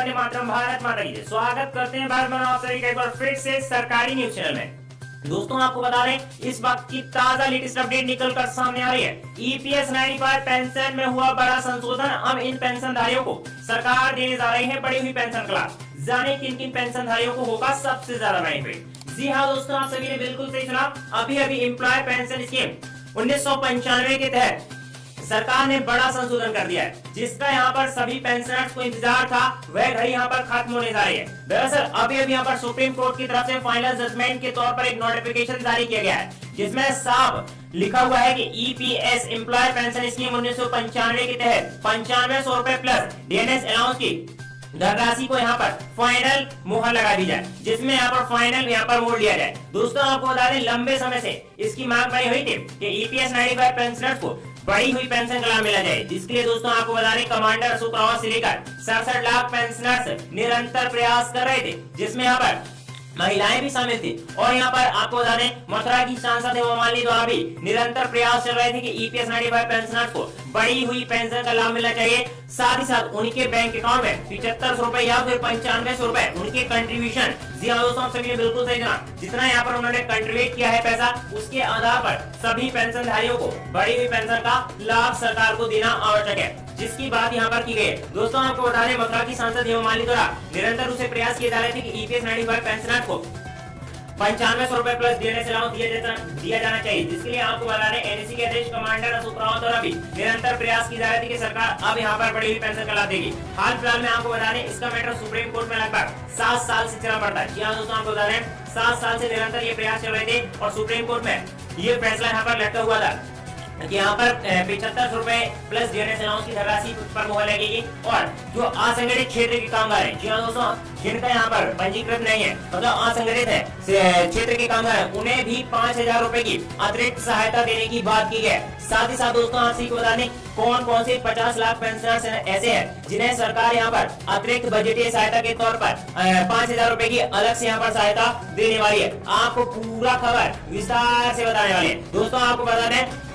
वंदे मातरम, भारत माता की जय। स्वागत करते हैं भारत माता सभी का एक बार फिर से सरकारी न्यूज चैनल में। दोस्तों आपको बता दें इस वक्त की ताजा लेटेस्ट अपडेट निकल कर सामने आ रही है। ईपीएस 95 पेंशन में हुआ बड़ा संशोधन। अब इन पेंशनधारियों को सरकार देने जा रही है बढ़ी हुई पेंशन का लाभ। जाने किन किन पेंशनधारियों को होगा सबसे ज्यादा बेनिफिट। जी हाँ दोस्तों, आप सभी ने बिल्कुल सही सुना। अभी एम्प्लॉय पेंशन स्कीम 1995 के तहत सरकार ने बड़ा संशोधन कर दिया है, जिसका यहाँ पर सभी पेंशनर्स को इंतजार था, वह घड़ी यहाँ पर खत्म होने जा रही है। दरअसल अभी यहाँ पर सुप्रीम कोर्ट की तरफ से फाइनल जजमेंट के तौर पर एक नोटिफिकेशन जारी किया गया है, जिसमें साफ लिखा हुआ है कि ईपीएस एम्प्लॉय पेंशन स्कीम 1995 के तहत 9500 रुपए प्लस डीएनएस अलाउंस की धनराशि को यहाँ पर फाइनल मुहर लगा दी जाए, जिसमें यहाँ पर फाइनल यहाँ पर मोड़ लिया जाए। दोस्तों आपको बता दें लंबे समय से इसकी मांग बनी हुई थी कि ईपीएस 95 पेंशनर्स को बढ़ी हुई पेंशन का लाभ मिला जाए, जिसके लिए दोस्तों आपको बता दें कमांडर अशोक रावत से लेकर 67 लाख पेंशनर्स निरंतर प्रयास कर रहे थे, जिसमें यहाँ पर महिलाएं भी शामिल थी। और यहाँ पर आपको बता दें मथुरा की सांसद हेमा मालिनी द्वारा भी निरंतर प्रयास चल रहे थे कि ईपीएस 95 पेंशनर्स को बढ़ी हुई पेंशन का लाभ मिलना चाहिए। साथ ही साथ उनके बैंक अकाउंट में 7500 रुपए या फिर 9500 रुपए उनके कंट्रीब्यूशन। जी हाँ दोस्तों, आप सभी ने बिल्कुल सही जाना, जितना यहाँ पर उन्होंने कंट्रीब्यूट किया है पैसा, उसके आधार पर सभी पेंशनधारियों को बढ़ी हुई पेंशन का लाभ सरकार को देना आवश्यक है, जिसकी बात यहाँ पर की गई है। दोस्तों आपको बता दें मथुरा की सांसद हेमा मालिनी द्वारा निरंतर रूप से प्रयास किए जा रहे थे कि ईपीएस 95 पेंशनर्स को 9500 रुपए प्लस डीएनएस अलाउंस दिया जाना चाहिए, जिसके लिए आपको बता दें एनएसी के अध्यक्ष कमांडर अशोक रावत द्वारा भी निरंतर प्रयास की जा रही थी कि सरकार अब यहाँ पर बढ़ी हुई पेंशन का लाभ देगी। हाल फिलहाल में आपको बता दें इसका मैटर सुप्रीम कोर्ट में लगभग 7 साल से चला पड़ता है। जी हाँ दोस्तों, आपको बता दें 7 साल से निरंतर ये प्रयास चल रहे थे और सुप्रीम कोर्ट में ये फैसला यहाँ पर लटका हुआ था कि यहाँ पर 7500 रुपए प्लस डीएनएस अलाउंस की धनराशि पर मुहर लगेगी। और जो असंगठित क्षेत्र के कामगार हैं, जी हाँ दोस्तों, जिनका यहाँ पर पंजीकृत नहीं है, मतलब असंगठित है क्षेत्र के कामगार हैं, उन्हें भी 5000 रुपए की अतिरिक्त सहायता देने की बात की है। साथ ही साथ दोस्तों आप सभी को बता दें कौन कौन से 50 लाख पेंशनर्स ऐसे हैं जिन्हें सरकार यहाँ पर अतिरिक्त बजटीय सहायता के तौर पर 5000 रुपए की अलग से यहाँ पर सहायता देने वाली है। आपको पूरा खबर विस्तार से बताने वाले हैं। दोस्तों आपको बता दें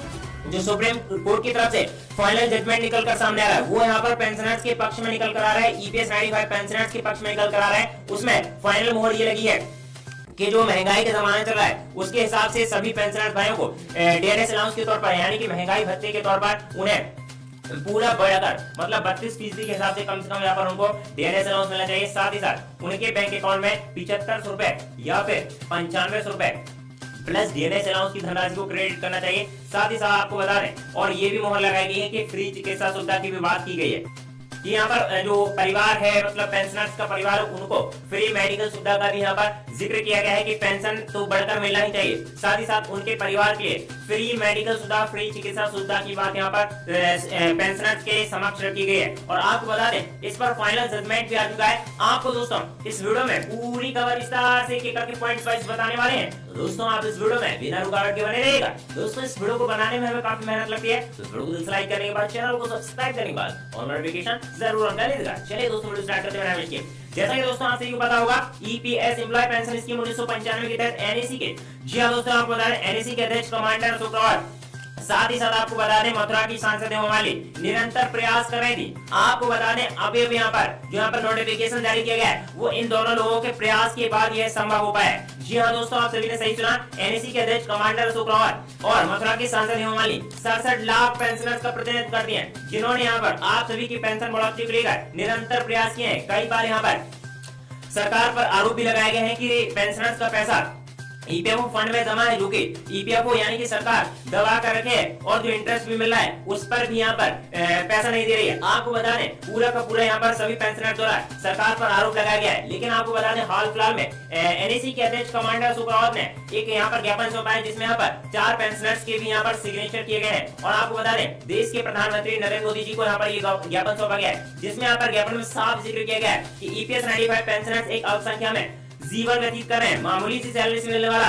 जो सुप्रीम कोर्ट की तरफ से फाइनल जजमेंट निकल कर सामने आ रहा है, वो यहाँ पर पेंशनर्स के पक्ष में निकल कर आ रहा है। ईपीएस 95 पेंशनर्स के पक्ष में निकल कर आ रहा है। उसमें फाइनल मोहर ये लगी है कि जो महंगाई का जमाना चल रहा है उसके हिसाब से सभी पेंशनर्स भाइयों को डीएनएस अलाउंस के तौर पर, यानी कि महंगाई भत्ते के तौर पर उन्हें पूरा बढ़ाकर मतलब 32% के हिसाब से कम यहाँ पर उनको डीएनएस अलाउंस मिलना चाहिए। साथ ही साथ उनके बैंक अकाउंट में 7500 रुपए या फिर 9500 रुपए प्लस डीएनएस अलाउंस की धनराशि को क्रेडिट करना चाहिए। साथ ही साथ आपको बता दें और ये भी मोहर लगाई गई है कि फ्री चिकित्सा सुविधा की भी बात की गई है कि यहाँ पर जो परिवार है मतलब पेंशनर्स का परिवार, उनको फ्री मेडिकल सुविधा का भी यहाँ पर जिक्र किया गया है कि पेंशन तो बढ़कर मिलना ही चाहिए। साथ ही साथ उनके परिवार के लिए फ्री मेडिकल सुविधा, फ्री चिकित्सा सुविधा की बात यहाँ पर पेंशनर्स के समक्ष रखी गई है। और आपको बता दें इस पर फाइनल जजमेंट भी आ चुका है। आपको दोस्तों इस वीडियो में पूरी खबर विस्तार से एक एक पॉइंट्स वाइज बताने वाले हैं। दोस्तों आप इस वीडियो में बिना रुकावट के बने रहिएगा। दोस्तों इस वीडियो को बनाने में हमें काफी मेहनत लगती है, तो वीडियो को लाइक करने के बाद चैनल को सब्सक्राइब करने के बाद और नोटिफिकेशन जरूर ऑन कर लीजिएगा। चलिए दोस्तों वीडियो स्टार्ट करते हैं। जैसा कि दोस्तों आप सभी को पता होगा ईपीएस एम्प्लॉय पेंशन स्कीम 1995 के तहत एनएसी के, जी हाँ दोस्तों आपको बता दें एनएसी के अध्यक्ष कमांडर अशोक रावत, साथ ही साथ आपको बता दें मथुरा की सांसद हेमा मालिनी निरंतर प्रयास कर रही थी। आपको बता दें अभी यहाँ पर नोटिफिकेशन जारी किया गया है वो इन दोनों लोगों के प्रयास के बाद यह संभव हो पाया है। जी हाँ दोस्तों, आप सभी ने सही सुना। एनएसी के अध्यक्ष कमांडर अशोक रावत और मथुरा की सांसद हेमा मालिनी 67 लाख पेंशनर्स का प्रतिनिधित्व करती हैं, जिन्होंने यहाँ पर आप सभी की पेंशन बढ़ोतरी को लेकर निरंतर प्रयास किए हैं। कई बार यहाँ पर सरकार पर आरोप भी लगाए गए हैं कि पेंशनर्स का पैसा ईपीएफओ फंड में जमा है, जो कि ईपीएफओ यानी कि सरकार दबा कर रखे है और जो इंटरेस्ट भी मिल रहा है उस पर भी यहाँ पर पैसा नहीं दे रही है। आपको बता दें पूरा का पूरा यहाँ पर सभी पेंशनर द्वारा सरकार पर आरोप लगाया गया है। लेकिन आपको बता दें हाल फिलहाल में एनएसी के अध्यक्ष कमांडर अशोक रावत ने एक यहाँ पर ज्ञापन सौंपा है, जिसमें यहाँ पर 4 पेंशनर्स के भी यहाँ पर सिग्नेचर किए गए हैं। और आपको बता दें देश के प्रधानमंत्री नरेंद्र मोदी जी को यहाँ पर ये ज्ञापन सौंपा गया है, जिसमें यहाँ पर ज्ञापन में साफ जिक्र किया गया है कि ईपीएस 95 पेंशनर्स एक अल्पसंख्या में जीवन व्यतीत कर रहे हैं। मामूली सी सैलरी से मिलने वाला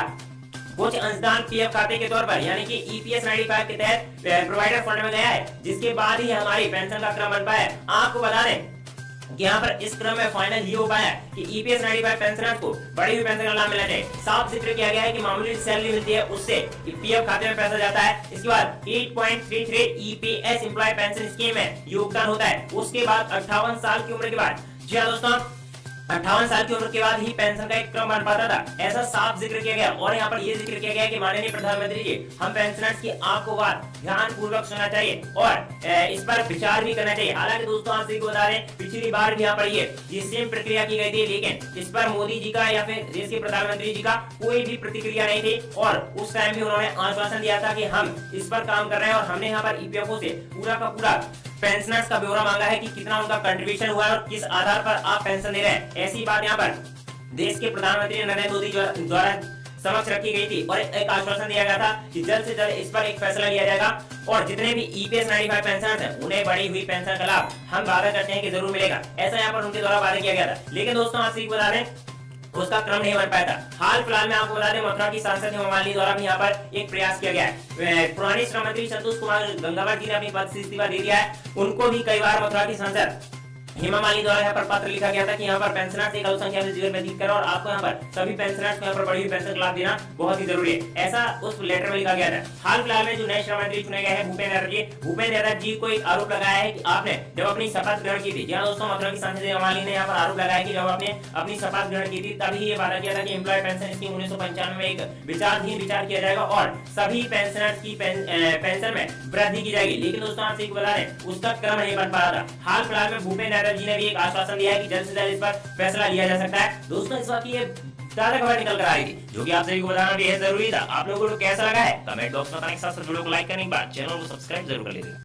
कुछ अंशदान पीएफ खाते के तौर पर यानी कि ईपीएस 95 के तहत प्रोवाइडर फंड में गया है, जिसके बाद ही हमारी पेंशन का क्रम बन पाया है। आपको बता दें कि यहाँ पर इस क्रम में फाइनल ये हो पाया कि ईपीएस 95 पेंशनर्स को बढ़ी हुई पेंशन का लाभ मिलना चाहिए। साफ जिक्र किया गया है कि मामूली सैलरी मिलती है उससे पीएफ खाते में पैसा जाता है। इसके बाद 8.33 ईपीएस एम्प्लॉय पेंशन स्कीम में योगदान होता है। उसके बाद 58 साल की उम्र के बाद जी हाँ दोस्तों, 58 साल की उम्र के बाद ही पेंशन का एक क्रम बन पाता था, ऐसा साफ जिक्र किया गया। और यहाँ पर यह जिक्र किया गया कि माननीय प्रधानमंत्री जी, हम पेंशनर्स की आपको बात ध्यान पूर्वक सुनना चाहिए और इस पर विचार भी करना चाहिए। हालांकि दोस्तों आप सभी को बता दें, पिछली बार भी यहाँ पर ये सेम प्रक्रिया की गई थी, लेकिन इस पर मोदी जी का या फिर देश के प्रधानमंत्री जी का कोई भी प्रतिक्रिया नहीं थी। और उस टाइम भी उन्होंने आश्वासन दिया था कि हम इस पर काम कर रहे हैं और हमने यहाँ पर ईपीएफओ से पूरा का पूरा पेंशनर्स का ब्यौरा मांगा है कि कितना उनका कंट्रीब्यूशन हुआ है और किस आधार पर आप पेंशन दे रहे हैं। ऐसी बात यहाँ पर देश के प्रधानमंत्री नरेंद्र मोदी द्वारा समक्ष रखी गई थी और एक आश्वासन दिया गया था कि जल्द से जल्द इस पर एक फैसला लिया जाएगा और जितने भी ईपीएस 95 पेंशनर्स हैं उन्हें बढ़ी हुई पेंशन का लाभ हम वादा करते हैं कि जरूर मिलेगा। ऐसा यहाँ पर उनके द्वारा वादा किया गया था, लेकिन दोस्तों आप सभी को बता दें उसका क्रम नहीं बन पाया था। हाल फिलहाल में आपको बता दें, मथुरा की सांसद हेमा मालिनी द्वारा भी यहाँ पर एक प्रयास किया गया है। पुराने श्रम मंत्री संतोष कुमार गंगावत जी ने अपनी पद से इस्तीफा दे दिया है। उनको भी कई बार मथुरा की सांसद हेमा मालिनी द्वारा यहाँ पर पत्र लिखा गया था कि यहाँ पर पेंशनर्स एक अल्पसंख्यक में जीवन व्यतीत करें और आपको यहाँ पर सभी पेंशनर्स को यहाँ पर बढ़ी हुई पेंशन का लाभ देना बहुत ही जरूरी है, ऐसा उस लेटर में लिखा गया था। हाल फिलहाल में जो नए श्रम मंत्री चुने गए हैं भूपेंद्र यादव जी को एक आरोप लगाया है कि आपने जब अपनी शपथ ग्रहण की थी, जी दोस्तों मथुरा की सांसद हेमा मालिनी ने यहाँ पर आरोप लगाया कि जब आपने अपनी शपथ ग्रहण की थी तभी ये वादा किया था कि एम्प्लॉय पेंशन स्कीम 1995 में एक विचार किया जाएगा और सभी पेंशनर्स की पेंशन में वृद्धि की जाएगी। लेकिन दोस्तों आप सभी को बता दें उसका क्रम नहीं बन पा रहा था। हाल फिलहाल में भूपेंद्र यादव जी ने भी एक आश्वासन दिया है कि जल्द से जल्द इस पर फैसला लिया जा सकता है। दोस्तों इस वक्त ये ताजा खबर निकल कर आई थी जो कि आप सभी को बताना भी है जरूरी था। आप लोगों को कैसा लगा है कमेंट बॉक्स में बताने के साथ वीडियो को लाइक करने के बाद चैनल को सब्सक्राइब जरूर कर लीजिएगा।